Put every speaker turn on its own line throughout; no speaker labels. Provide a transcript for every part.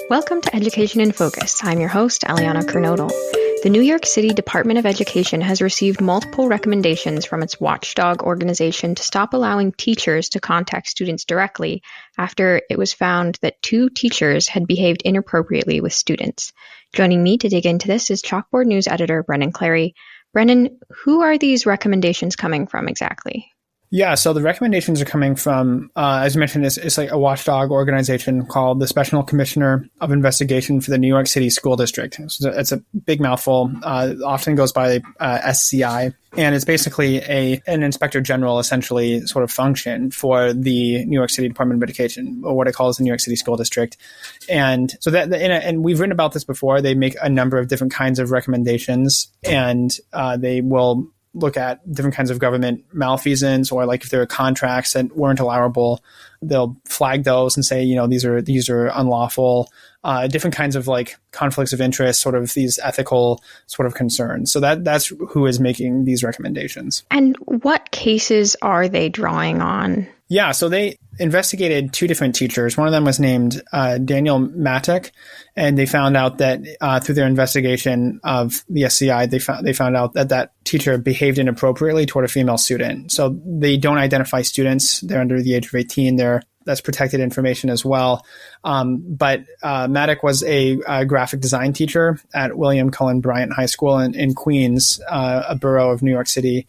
Welcome to Education in Focus. I'm your host, Aliana Kernodle. The New York City Department of Education has received multiple recommendations from its Watchdog organization to stop allowing teachers to contact students directly after it was found that 2 teachers had behaved inappropriately with students. Joining me to dig into this is Chalkboard News editor Brendan Clary. Brendan, who are these recommendations coming from exactly?
Yeah, so the recommendations are coming from, as you mentioned, it's like a watchdog organization called the Special Commissioner of Investigation for the New York City School District. So it's a big mouthful, often goes by SCI, and it's basically an inspector general, essentially, sort of function for the New York City Department of Education, or what it calls the New York City School District. And so and we've written about this before. They make a number of different kinds of recommendations, and they will look at different kinds of government malfeasance, or like if there are contracts that weren't allowable, they'll flag those and say, these are unlawful, different kinds of like conflicts of interest, sort of these ethical sort of concerns. So that's who is making these recommendations.
And what cases are they drawing on?
Yeah, so they investigated 2 different teachers. One of them was named Daniel Matek, and they found out that through their investigation of the SCI, they found out that teacher behaved inappropriately toward a female student. So they don't identify students; they're under the age of 18. That's protected information as well. But Matek was a graphic design teacher at William Cullen Bryant High School in Queens, a borough of New York City,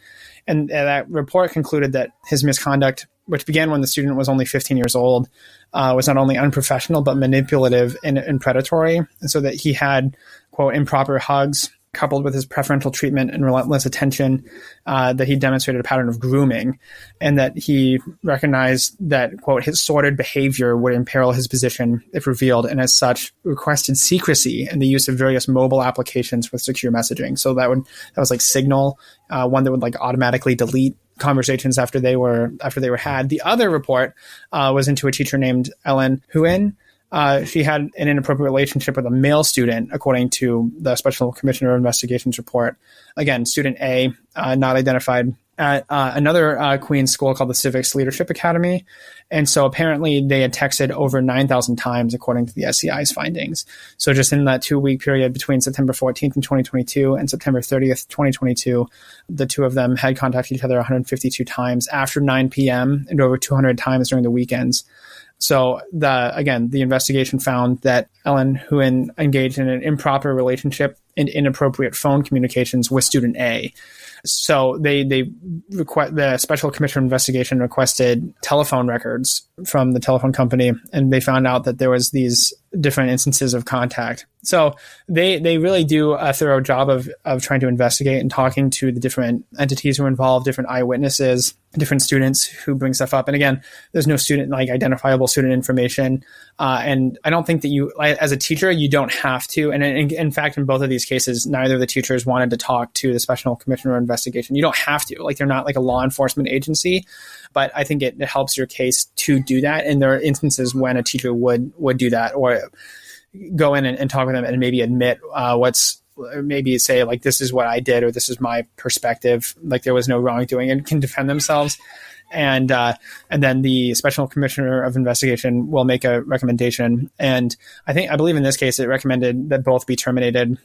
and that report concluded that his misconduct, which began when the student was only 15 years old, was not only unprofessional, but manipulative and predatory. And so that he had, quote, improper hugs, coupled with his preferential treatment and relentless attention, that he demonstrated a pattern of grooming, and that he recognized that, quote, his sordid behavior would imperil his position if revealed, and as such requested secrecy and the use of various mobile applications with secure messaging. So that was like Signal, one that would like automatically delete conversations after they were had. The other report was into a teacher named Ellen Huyn. She had an inappropriate relationship with a male student, according to the Special Commissioner of Investigations report. Again, student A, not identified, at another Queens school called the Civics Leadership Academy. And so apparently they had texted over 9,000 times, according to the SCI's findings. So just in that 2-week period between September 14th in 2022 and September 30th, 2022, the 2 of them had contacted each other 152 times after 9 p.m. and over 200 times during the weekends. So the investigation found that Ellen Huyn engaged in an improper relationship and inappropriate phone communications with student A. So the Special Commissioner of Investigation requested telephone records from the telephone company, and they found out that there was these different instances of contact. So they really do a thorough job of trying to investigate and talking to the different entities who are involved, different eyewitnesses, different students who bring stuff up. And again, there's no identifiable student information. And I don't think that you, as a teacher, you don't have to. And in fact, in both of these cases, neither of the teachers wanted to talk to the Special Commissioner of Investigation. You don't have to. They're not like a law enforcement agency. But I think it helps your case to do that. And there are instances when a teacher would do that, or go in and talk with them and maybe admit maybe say like, this is what I did, or this is my perspective, like there was no wrongdoing, and can defend themselves. And then the Special Commissioner of Investigation will make a recommendation. And I believe in this case, it recommended that both be terminated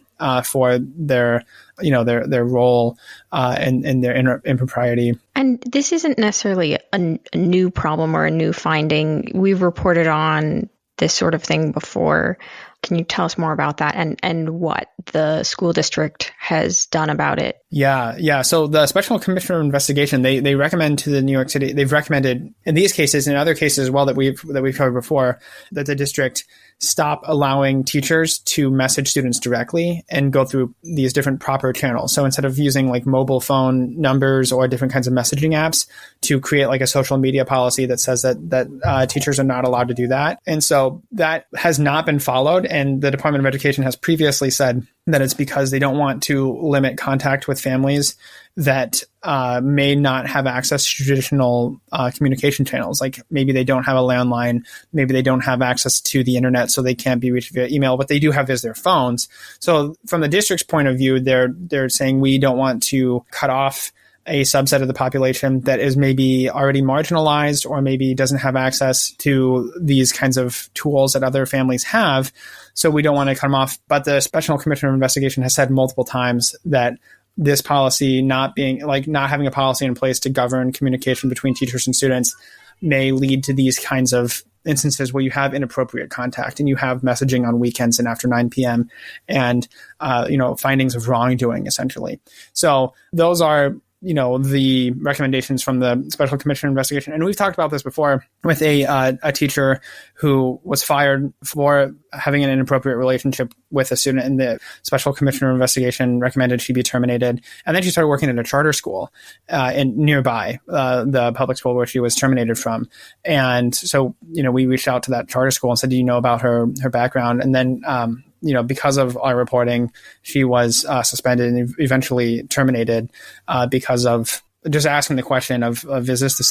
for their role and their impropriety.
And this isn't necessarily a new problem or a new finding. We've reported on this sort of thing before. Can you tell us more about that and what the school district has done about it?
Yeah. So the Special Commissioner of Investigation, they recommend to the New York City, they've recommended in these cases and other cases as well that we've covered before, that the district stop allowing teachers to message students directly and go through these different proper channels. So instead of using like mobile phone numbers or different kinds of messaging apps, to create like a social media policy that says that teachers are not allowed to do that. And so that has not been followed. And the Department of Education has previously said that it's because they don't want to limit contact with families that may not have access to traditional communication channels. Like maybe they don't have a landline, maybe they don't have access to the internet, so they can't be reached via email. What they do have is their phones. So from the district's point of view, they're saying we don't want to cut off a subset of the population that is maybe already marginalized or maybe doesn't have access to these kinds of tools that other families have. So we don't want to cut them off. But the Special Commissioner of Investigation has said multiple times that this policy not having a policy in place to govern communication between teachers and students may lead to these kinds of instances where you have inappropriate contact and you have messaging on weekends and after 9 p.m. and, findings of wrongdoing, essentially. So those are, the recommendations from the Special Commissioner of Investigation. And we've talked about this before with a teacher who was fired for having an inappropriate relationship with a student, and the Special Commissioner of Investigation recommended she be terminated. And then she started working at a charter school nearby the public school where she was terminated from. And so, we reached out to that charter school and said, do you know about her background? And then, because of our reporting, she was suspended and eventually terminated because of just asking the question of is this the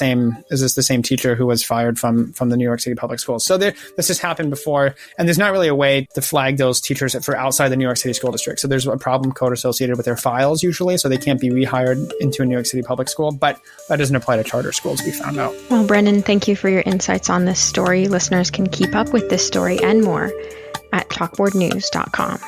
same teacher who was fired from the New York City public schools? So this has happened before, and there's not really a way to flag those teachers for outside the New York City school district. So there's a problem code associated with their files usually, so they can't be rehired into a New York City public school, but that doesn't apply to charter schools, we found out.
Well, Brendan, thank you for your insights on this story. Listeners can keep up with this story and more at chalkboardnews.com.